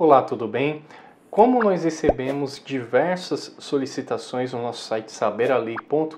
Olá, tudo bem? Como nós recebemos diversas solicitações no nosso site saberali.com.br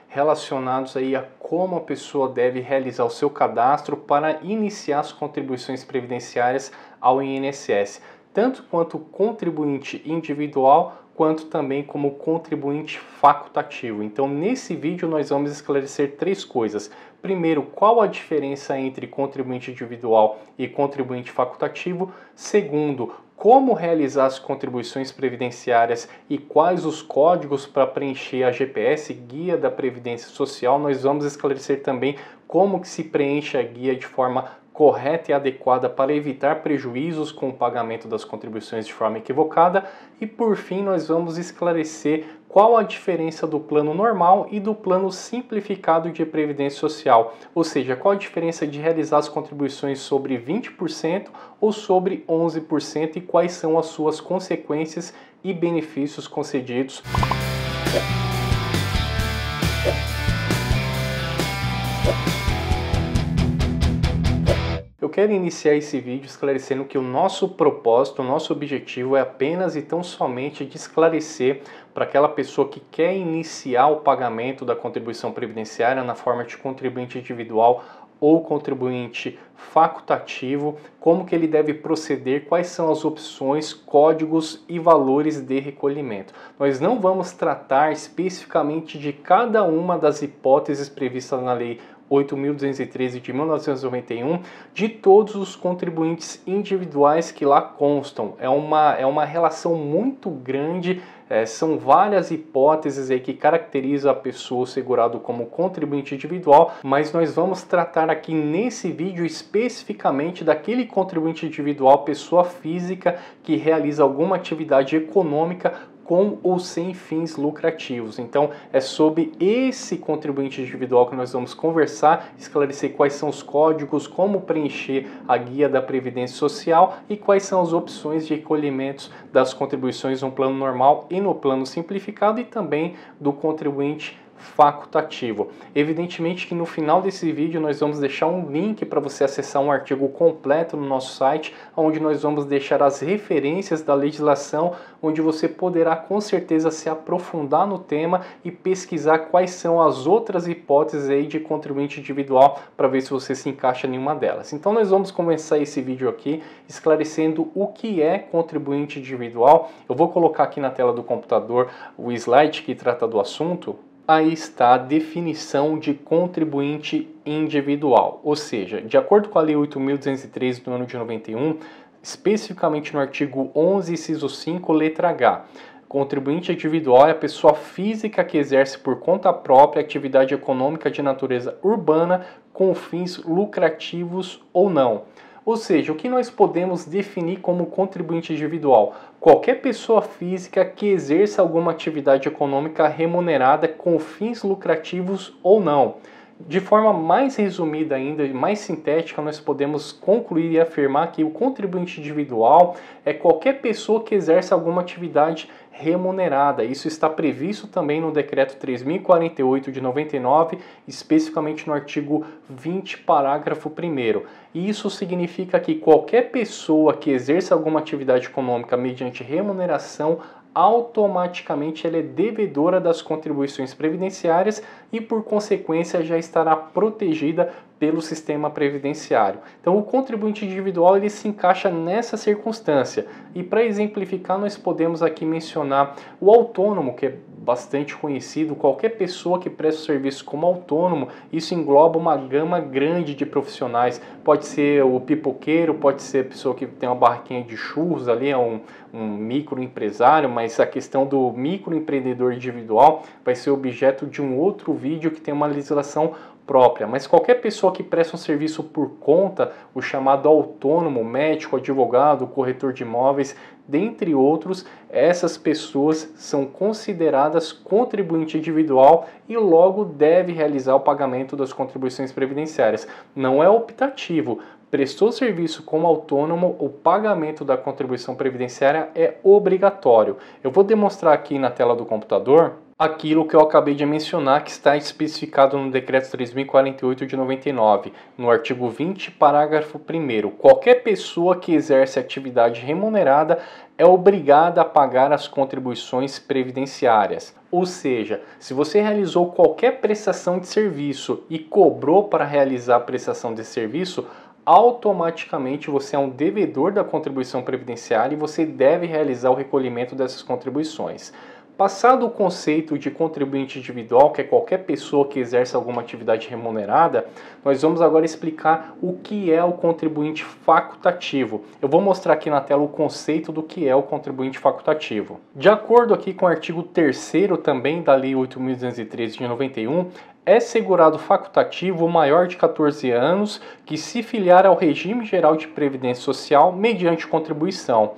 relacionados aí a como a pessoa deve realizar o seu cadastro para iniciar as contribuições previdenciárias ao INSS, tanto quanto contribuinte individual, quanto também como contribuinte facultativo. Então, nesse vídeo nós vamos esclarecer três coisas. Primeiro, qual a diferença entre contribuinte individual e contribuinte facultativo? Segundo, como realizar as contribuições previdenciárias e quais os códigos para preencher a GPS, Guia da Previdência Social. Nós vamos esclarecer também como que se preenche a guia de forma correta e adequada para evitar prejuízos com o pagamento das contribuições de forma equivocada. E por fim, nós vamos esclarecer qual a diferença do plano normal e do plano simplificado de previdência social, ou seja, qual a diferença de realizar as contribuições sobre 20% ou sobre 11% e quais são as suas consequências e benefícios concedidos. Eu quero iniciar esse vídeo esclarecendo que o nosso propósito, o nosso objetivo é apenas e tão somente de esclarecer para aquela pessoa que quer iniciar o pagamento da contribuição previdenciária na forma de contribuinte individual ou contribuinte facultativo, como que ele deve proceder, quais são as opções, códigos e valores de recolhimento. Nós não vamos tratar especificamente de cada uma das hipóteses previstas na Lei 8.213 de 1991, de todos os contribuintes individuais que lá constam. É uma relação muito grande, são várias hipóteses aí que caracterizam a pessoa segurado como contribuinte individual, mas nós vamos tratar aqui nesse vídeo especificamente daquele contribuinte individual, pessoa física que realiza alguma atividade econômica com ou sem fins lucrativos. Então é sobre esse contribuinte individual que nós vamos conversar, esclarecer quais são os códigos, como preencher a guia da Previdência Social e quais são as opções de recolhimentos das contribuições no plano normal e no plano simplificado e também do contribuinte facultativo. Evidentemente que no final desse vídeo nós vamos deixar um link para você acessar um artigo completo no nosso site, onde nós vamos deixar as referências da legislação, onde você poderá com certeza se aprofundar no tema e pesquisar quais são as outras hipóteses aí de contribuinte individual para ver se você se encaixa em nenhuma delas. Então nós vamos começar esse vídeo aqui esclarecendo o que é contribuinte individual. Eu vou colocar aqui na tela do computador o slide que trata do assunto. Aí está a definição de contribuinte individual, ou seja, de acordo com a Lei 8.213 do ano de 91, especificamente no artigo 11, inciso 5, letra H, contribuinte individual é a pessoa física que exerce por conta própria atividade econômica de natureza urbana com fins lucrativos ou não. Ou seja, o que nós podemos definir como contribuinte individual? Qualquer pessoa física que exerça alguma atividade econômica remunerada com fins lucrativos ou não. De forma mais resumida ainda, mais sintética, nós podemos concluir e afirmar que o contribuinte individual é qualquer pessoa que exerce alguma atividade remunerada. Isso está previsto também no Decreto 3.048 de 99, especificamente no artigo 20, parágrafo 1º. E isso significa que qualquer pessoa que exerça alguma atividade econômica mediante remuneração automaticamente ela é devedora das contribuições previdenciárias e, por consequência, já estará protegida pelo sistema previdenciário. Então, o contribuinte individual ele se encaixa nessa circunstância. E para exemplificar, nós podemos aqui mencionar o autônomo, que é bastante conhecido. Qualquer pessoa que presta serviço como autônomo, isso engloba uma gama grande de profissionais. Pode ser o pipoqueiro, pode ser a pessoa que tem uma barraquinha de churros ali, é um microempresário, mas a questão do microempreendedor individual vai ser objeto de um outro vídeo que tem uma legislação própria, mas qualquer pessoa que presta um serviço por conta, o chamado autônomo, médico, advogado, corretor de imóveis, dentre outros, essas pessoas são consideradas contribuinte individual e logo deve realizar o pagamento das contribuições previdenciárias. Não é optativo. Prestou serviço como autônomo, o pagamento da contribuição previdenciária é obrigatório. Eu vou demonstrar aqui na tela do computador Aquilo que eu acabei de mencionar, que está especificado no Decreto 3.048 de 99, no artigo 20, parágrafo 1º. Qualquer pessoa que exerce atividade remunerada é obrigada a pagar as contribuições previdenciárias. Ou seja, se você realizou qualquer prestação de serviço e cobrou para realizar a prestação de serviço, automaticamente você é um devedor da contribuição previdenciária e você deve realizar o recolhimento dessas contribuições. Passado o conceito de contribuinte individual, que é qualquer pessoa que exerce alguma atividade remunerada, nós vamos agora explicar o que é o contribuinte facultativo. Eu vou mostrar aqui na tela o conceito do que é o contribuinte facultativo. De acordo aqui com o artigo 3º também da Lei 8.213 de 91, é segurado facultativo o maior de 14 anos que se filiar ao regime geral de previdência social mediante contribuição.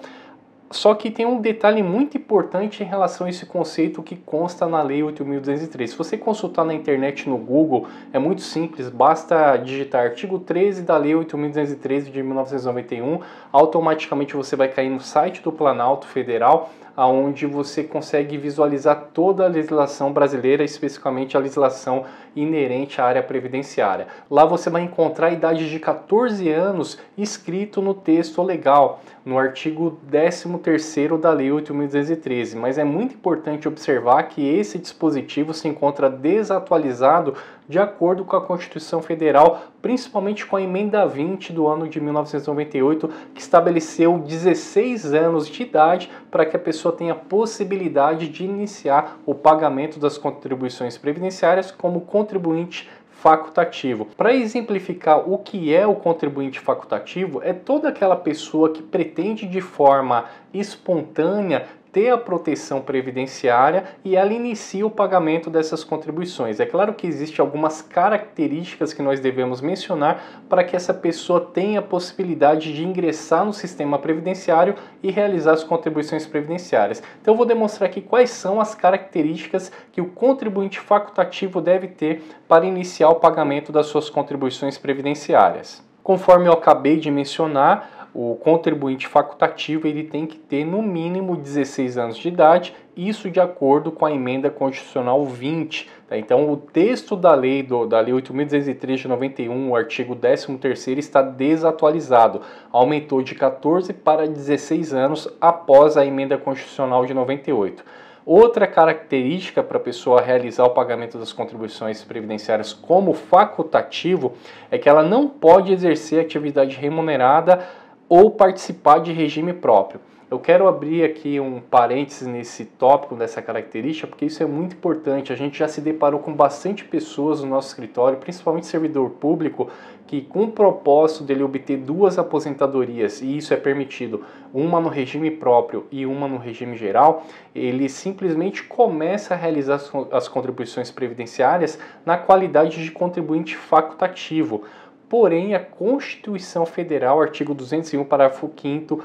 Só que tem um detalhe muito importante em relação a esse conceito que consta na Lei 8.213. Se você consultar na internet, no Google, é muito simples, basta digitar artigo 13 da Lei 8.213 de 1991, automaticamente você vai cair no site do Planalto Federal, onde você consegue visualizar toda a legislação brasileira, especificamente a legislação inerente à área previdenciária. Lá você vai encontrar a idade de 14 anos escrito no texto legal, no artigo 13º da Lei 8.213, mas é muito importante observar que esse dispositivo se encontra desatualizado de acordo com a Constituição Federal, principalmente com a emenda 20 do ano de 1998, que estabeleceu 16 anos de idade para que a pessoa tenha a possibilidade de iniciar o pagamento das contribuições previdenciárias como contribuinte facultativo. Para exemplificar o que é o contribuinte facultativo, é toda aquela pessoa que pretende de forma espontânea ter a proteção previdenciária e ela inicia o pagamento dessas contribuições. É claro que existem algumas características que nós devemos mencionar para que essa pessoa tenha a possibilidade de ingressar no sistema previdenciário e realizar as contribuições previdenciárias. Então eu vou demonstrar aqui quais são as características que o contribuinte facultativo deve ter para iniciar o pagamento das suas contribuições previdenciárias. Conforme eu acabei de mencionar, o contribuinte facultativo ele tem que ter no mínimo 16 anos de idade, isso de acordo com a emenda constitucional 20. Tá? Então o texto da lei 8.203 de 91, o artigo 13º, está desatualizado. Aumentou de 14 para 16 anos após a emenda constitucional de 98. Outra característica para a pessoa realizar o pagamento das contribuições previdenciárias como facultativo é que ela não pode exercer atividade remunerada ou participar de regime próprio. Eu quero abrir aqui um parênteses nesse tópico, dessa característica, porque isso é muito importante. A gente já se deparou com bastante pessoas no nosso escritório, principalmente servidor público, que com o propósito dele obter duas aposentadorias, e isso é permitido, uma no regime próprio e uma no regime geral, ele simplesmente começa a realizar as contribuições previdenciárias na qualidade de contribuinte facultativo. Porém, a Constituição Federal, artigo 201, parágrafo 5º,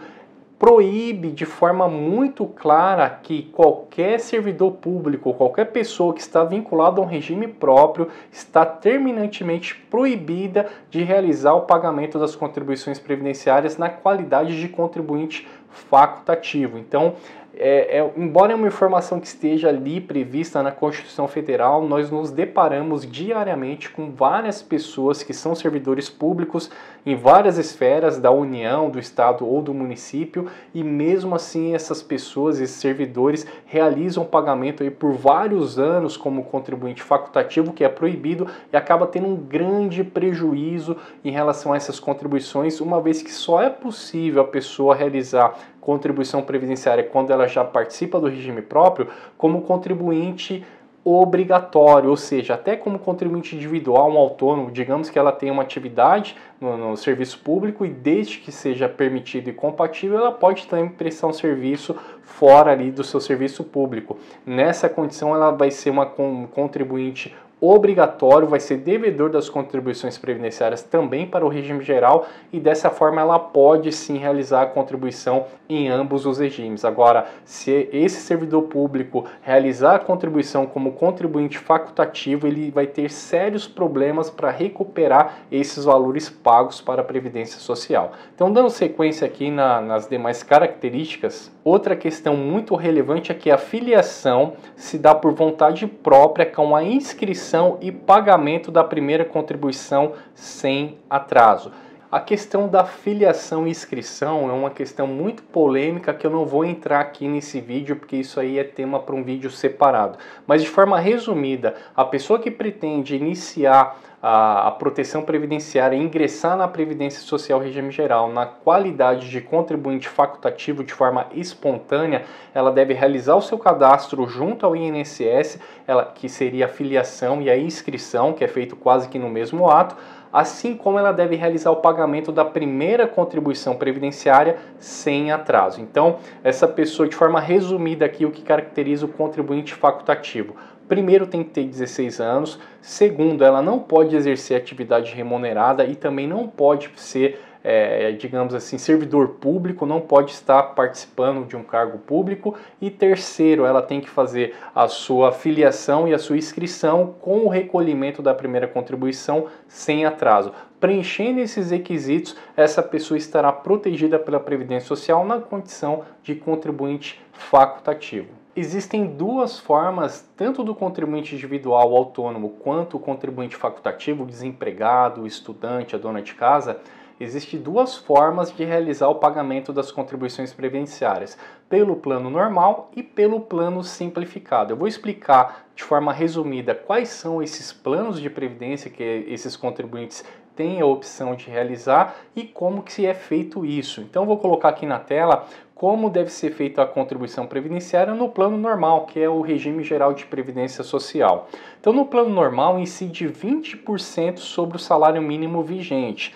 proíbe de forma muito clara que qualquer servidor público, qualquer pessoa que está vinculada a um regime próprio, está terminantemente proibida de realizar o pagamento das contribuições previdenciárias na qualidade de contribuinte facultativo. Então, embora é uma informação que esteja ali prevista na Constituição Federal, nós nos deparamos diariamente com várias pessoas que são servidores públicos em várias esferas da União, do Estado ou do município, e mesmo assim essas pessoas, esses servidores, realizam pagamento aí por vários anos como contribuinte facultativo, que é proibido, e acaba tendo um grande prejuízo em relação a essas contribuições, uma vez que só é possível a pessoa realizar contribuição previdenciária quando ela já participa do regime próprio como contribuinte obrigatório, ou seja, até como contribuinte individual, um autônomo, digamos que ela tem uma atividade no serviço público e desde que seja permitido e compatível, ela pode também prestar um serviço fora ali do seu serviço público. Nessa condição, ela vai ser uma contribuinte obrigatório, vai ser devedor das contribuições previdenciárias também para o regime geral e dessa forma ela pode sim realizar a contribuição em ambos os regimes. Agora, se esse servidor público realizar a contribuição como contribuinte facultativo, ele vai ter sérios problemas para recuperar esses valores pagos para a Previdência Social. Então, dando sequência aqui nas demais características, outra questão muito relevante é que a filiação se dá por vontade própria com a inscrição e pagamento da primeira contribuição sem atraso. A questão da filiação e inscrição é uma questão muito polêmica que eu não vou entrar aqui nesse vídeo porque isso aí é tema para um vídeo separado. Mas de forma resumida, a pessoa que pretende iniciar a proteção previdenciária, ingressar na Previdência Social Regime Geral na qualidade de contribuinte facultativo de forma espontânea, ela deve realizar o seu cadastro junto ao INSS, que seria a filiação, e a inscrição, que é feito quase que no mesmo ato, assim como ela deve realizar o pagamento da primeira contribuição previdenciária sem atraso. Então, essa pessoa, de forma resumida aqui, o que caracteriza o contribuinte facultativo. Primeiro, tem que ter 16 anos. Segundo, ela não pode exercer atividade remunerada e também não pode ser, digamos assim, servidor público, não pode estar participando de um cargo público. E terceiro, ela tem que fazer a sua filiação e a sua inscrição com o recolhimento da primeira contribuição sem atraso. Preenchendo esses requisitos, essa pessoa estará protegida pela Previdência Social na condição de contribuinte facultativo. Existem duas formas, tanto do contribuinte individual autônomo quanto o contribuinte facultativo, desempregado, estudante, a dona de casa. Existem duas formas de realizar o pagamento das contribuições previdenciárias, pelo plano normal e pelo plano simplificado. Eu vou explicar de forma resumida quais são esses planos de previdência que esses contribuintes têm a opção de realizar e como que é feito isso. Então eu vou colocar aqui na tela como deve ser feita a contribuição previdenciária no plano normal, que é o regime geral de previdência social. Então no plano normal incide 20% sobre o salário mínimo vigente.